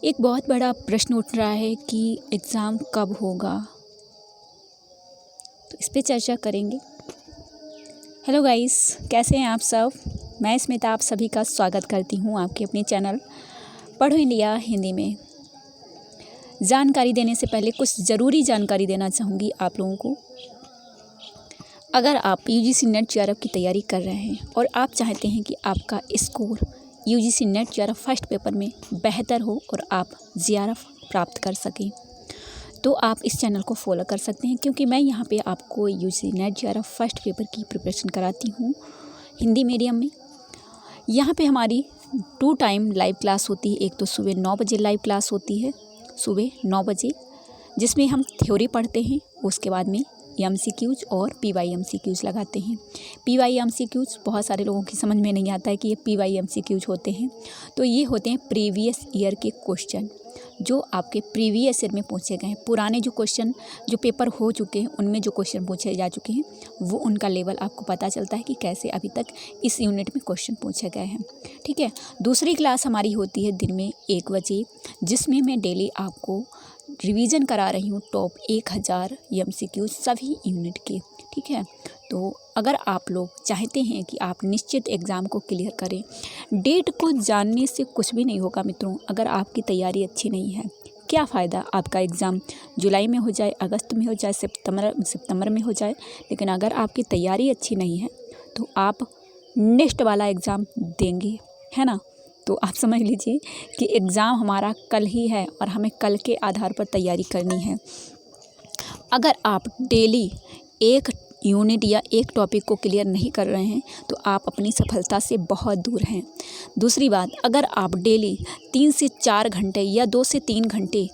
एक बहुत बड़ा प्रश्न उठ रहा है कि एग्ज़ाम कब होगा, तो इस पे चर्चा करेंगे। हेलो गाइस, कैसे हैं आप सब। मैं स्मिता आप सभी का स्वागत करती हूं आपके अपने चैनल पढ़ो इंडिया हिंदी में। जानकारी देने से पहले कुछ ज़रूरी जानकारी देना चाहूँगी आप लोगों को। अगर आप यूजीसी नेट जेआरएफ की तैयारी कर रहे हैं और आप चाहते हैं कि आपका score UGC net JRF first paper में बेहतर हो और आप जेआरएफ प्राप्त कर सकें, तो आप इस चैनल को फॉलो कर सकते हैं, क्योंकि मैं यहाँ पे आपको UGC net JRF first paper की प्रिपरेशन कराती हूँ हिंदी मीडियम में। यहाँ पे हमारी 2 टाइम लाइव क्लास होती है। एक तो सुबह 9 बजे लाइव क्लास होती है, सुबह 9 बजे, जिसमें हम थ्योरी पढ़ते हैं। उसके बाद में एमसीक्यूज और पीवाईएमसीक्यूज लगाते हैं। पीवाईएमसीक्यूज बहुत सारे लोगों की समझ में नहीं आता है कि ये पीवाईएमसीक्यूज होते हैं। तो ये होते हैं प्रीवियस ईयर के क्वेश्चन, जो आपके प्रीवियस ईयर में पूछे गए हैं। पुराने जो क्वेश्चन जो पेपर हो चुके हैं, उनमें जो क्वेश्चन पूछे जा चुके हैं, वो उनका लेवल आपको पता चलता है कि कैसे अभी तक इस यूनिट में क्वेश्चन पूछे गए हैं। ठीक है। दूसरी क्लास हमारी होती है दिन में 1 बजे, जिसमें मैं डेली आपको रिवीजन करा रही हूँ टॉप 1000 एमसीक्यू सभी यूनिट के। ठीक है। तो अगर आप लोग चाहते हैं कि आप निश्चित एग्ज़ाम को क्लियर करें, डेट को जानने से कुछ भी नहीं होगा मित्रों। अगर आपकी तैयारी अच्छी नहीं है, क्या फ़ायदा आपका एग्ज़ाम जुलाई में हो जाए, अगस्त में हो जाए, सितंबर में हो जाए, लेकिन अगर आपकी तैयारी अच्छी नहीं है तो आप नेक्स्ट वाला एग्ज़ाम देंगे, है ना। तो आप समझ लीजिए कि एग्ज़ाम हमारा कल ही है और हमें कल के आधार पर तैयारी करनी है। अगर आप डेली एक यूनिट या एक टॉपिक को क्लियर नहीं कर रहे हैं तो आप अपनी सफलता से बहुत दूर हैं। दूसरी बात, अगर आप डेली 3 से 4 घंटे या 2 से 3 घंटे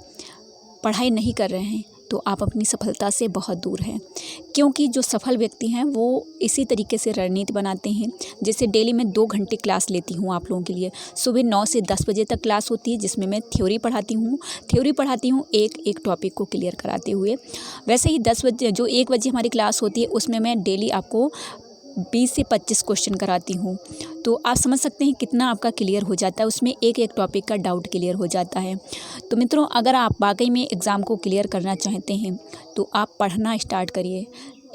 पढ़ाई नहीं कर रहे हैं तो आप अपनी सफलता से बहुत दूर हैं, क्योंकि जो सफल व्यक्ति हैं वो इसी तरीके से रणनीति बनाते हैं। जैसे डेली मैं 2 घंटे क्लास लेती हूँ आप लोगों के लिए। सुबह 9 से 10 बजे तक क्लास होती है, जिसमें मैं थ्योरी पढ़ाती हूँ एक एक टॉपिक को क्लियर कराते हुए। वैसे ही 10 बजे जो 1 बजे हमारी क्लास होती है, उसमें मैं डेली आपको 20 से 25 क्वेश्चन कराती हूँ। तो आप समझ सकते हैं कितना आपका क्लियर हो जाता है, उसमें एक एक टॉपिक का डाउट क्लियर हो जाता है। तो मित्रों, अगर आप वाकई में एग्ज़ाम को क्लियर करना चाहते हैं तो आप पढ़ना स्टार्ट करिए।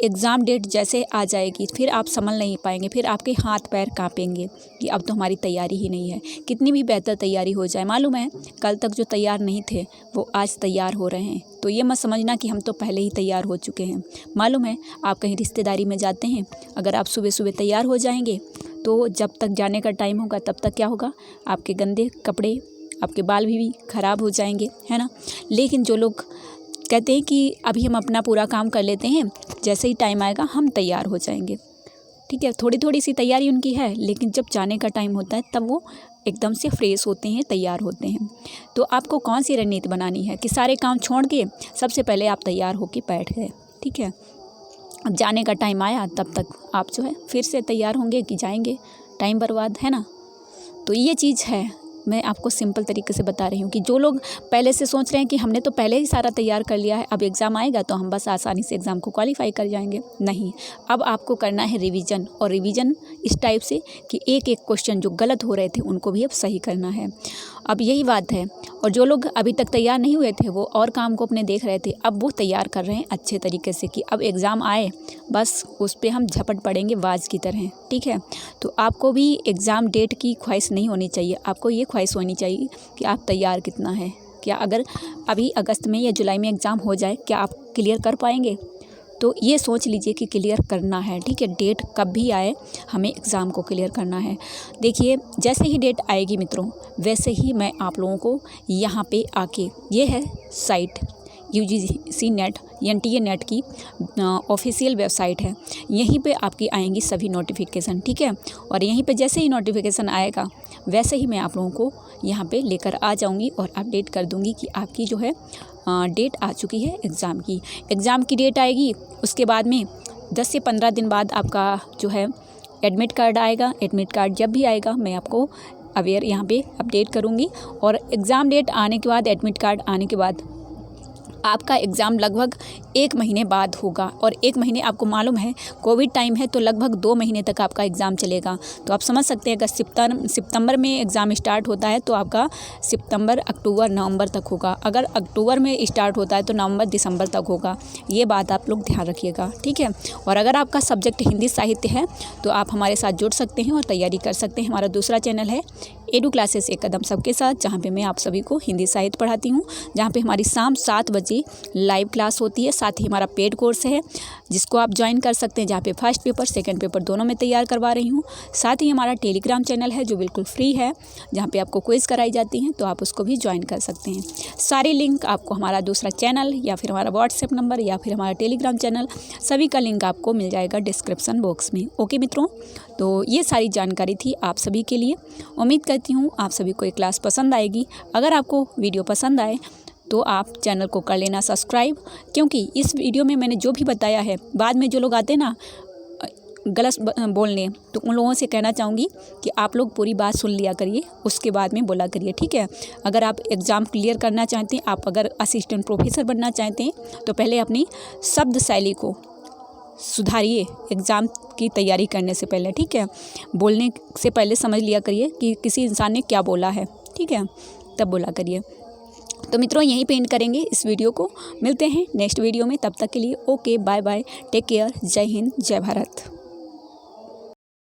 एग्ज़ाम डेट जैसे आ जाएगी फिर आप संभल नहीं पाएंगे, फिर आपके हाथ पैर कांपेंगे कि अब तो हमारी तैयारी ही नहीं है। कितनी भी बेहतर तैयारी हो जाए, मालूम है कल तक जो तैयार नहीं थे वो आज तैयार हो रहे हैं। तो ये मत समझना कि हम तो पहले ही तैयार हो चुके हैं। मालूम है, आप कहीं रिश्तेदारी में जाते हैं, अगर आप सुबह सुबह तैयार हो जाएंगे तो जब तक जाने का टाइम होगा तब तक क्या होगा, आपके गंदे कपड़े, आपके बाल भी ख़राब हो जाएंगे, है ना। लेकिन जो लोग कहते हैं कि अभी हम अपना पूरा काम कर लेते हैं, जैसे ही टाइम आएगा हम तैयार हो जाएंगे। ठीक है। थोड़ी थोड़ी सी तैयारी उनकी है, लेकिन जब जाने का टाइम होता है तब वो एकदम से फ्रेश होते हैं, तैयार होते हैं। तो आपको कौन सी रणनीति बनानी है कि सारे काम छोड़ के सबसे पहले आप तैयार होके बैठ गए। ठीक है। अब जाने का टाइम आया तब तक आप जो है फिर से तैयार होंगे कि जाएंगे, टाइम बर्बाद, है ना। तो ये चीज़ है, मैं आपको सिंपल तरीके से बता रही हूँ कि जो लोग पहले से सोच रहे हैं कि हमने तो पहले ही सारा तैयार कर लिया है, अब एग्ज़ाम आएगा तो हम बस आसानी से एग्ज़ाम को क्वालिफाई कर जाएंगे, नहीं। अब आपको करना है रिवीजन, और रिवीजन इस टाइप से कि एक एक क्वेश्चन जो गलत हो रहे थे उनको भी अब सही करना है। अब यही बात है। और जो लोग अभी तक तैयार नहीं हुए थे वो और काम को अपने देख रहे थे, अब वो तैयार कर रहे हैं अच्छे तरीके से कि अब एग्ज़ाम आए बस उस पर हम झपट पड़ेंगे बाज की तरह। ठीक है। तो आपको भी एग्ज़ाम डेट की ख्वाहिश नहीं होनी चाहिए, आपको ये ख्वाहिश होनी चाहिए कि आप तैयार कितना है। क्या अगर अभी अगस्त में या जुलाई में एग्ज़ाम हो जाए, क्या आप क्लियर कर पाएंगे। तो ये सोच लीजिए कि क्लियर करना है। ठीक है। डेट कब भी आए हमें एग्ज़ाम को क्लियर करना है। देखिए, जैसे ही डेट आएगी मित्रों, वैसे ही मैं आप लोगों को यहाँ पे आके, ये है site UGC net NTA net की ऑफिशियल वेबसाइट है, यहीं पे आपकी आएंगी सभी नोटिफिकेशन। ठीक है। और यहीं पे जैसे ही नोटिफिकेशन आएगा वैसे ही मैं आप लोगों को यहाँ पे लेकर आ जाऊँगी और अपडेट कर दूँगी कि आपकी जो है डेट आ चुकी है एग्ज़ाम की डेट आएगी। उसके बाद में 10 से 15 दिन बाद आपका जो है एडमिट कार्ड आएगा। एडमिट कार्ड जब भी आएगा मैं आपको अवेयर यहाँ पे अपडेट करूँगी। और एग्ज़ाम डेट आने के बाद, एडमिट कार्ड आने के बाद आपका एग्ज़ाम लगभग 1 महीने बाद होगा और 1 महीने आपको मालूम है कोविड टाइम है तो लगभग 2 महीने तक आपका एग्ज़ाम चलेगा। तो आप समझ सकते हैं अगर सितंबर में एग्ज़ाम स्टार्ट होता है तो आपका सितंबर, अक्टूबर, नवंबर तक होगा। अगर अक्टूबर में स्टार्ट होता है तो नवंबर, दिसंबर तक होगा। ये बात आप लोग ध्यान रखिएगा, ठीक है। और अगर आपका सब्जेक्ट हिंदी साहित्य है तो आप हमारे साथ जुड़ सकते हैं और तैयारी कर सकते हैं। हमारा दूसरा चैनल है एडू क्लासेस एक कदम सबके साथ, जहाँ पे मैं आप सभी को हिंदी साहित्य पढ़ाती हूँ, जहाँ पे हमारी शाम 7 बजे लाइव क्लास होती है। साथ ही हमारा पेड कोर्स है जिसको आप ज्वाइन कर सकते हैं, जहाँ पे फर्स्ट पेपर सेकंड पेपर दोनों में तैयार करवा रही हूँ। साथ ही हमारा टेलीग्राम चैनल है जो बिल्कुल फ्री है, जहाँ पे आपको क्विज़ कराई जाती हैं, तो आप उसको भी ज्वाइन कर सकते हैं। सारी लिंक आपको हमारा दूसरा चैनल या फिर हमारा व्हाट्सएप नंबर या फिर हमारा टेलीग्राम चैनल, सभी का लिंक आपको मिल जाएगा डिस्क्रिप्शन बॉक्स में। ओके मित्रों, तो ये सारी जानकारी थी आप सभी के लिए। उम्मीद करती हूँ आप सभी को ये क्लास पसंद आएगी। अगर आपको वीडियो पसंद आए तो आप चैनल को कर लेना सब्सक्राइब, क्योंकि इस वीडियो में मैंने जो भी बताया है, बाद में जो लोग आते हैं ना गलत बोलने, तो उन लोगों से कहना चाहूँगी कि आप लोग पूरी बात सुन लिया करिए, उसके बाद में बोला करिए, ठीक है। अगर आप एग्ज़ाम क्लियर करना चाहते हैं, आप अगर असिस्टेंट प्रोफेसर बनना चाहते हैं तो पहले अपनी शब्द शैली को सुधारिए एग्ज़ाम की तैयारी करने से पहले, ठीक है। बोलने से पहले समझ लिया करिए कि किसी इंसान ने क्या बोला है, ठीक है, तब बोला करिए। तो मित्रों यहीं पे एंड करेंगे इस वीडियो को। मिलते हैं नेक्स्ट वीडियो में, तब तक के लिए okay, bye bye, take care, जय हिंद, जय भारत।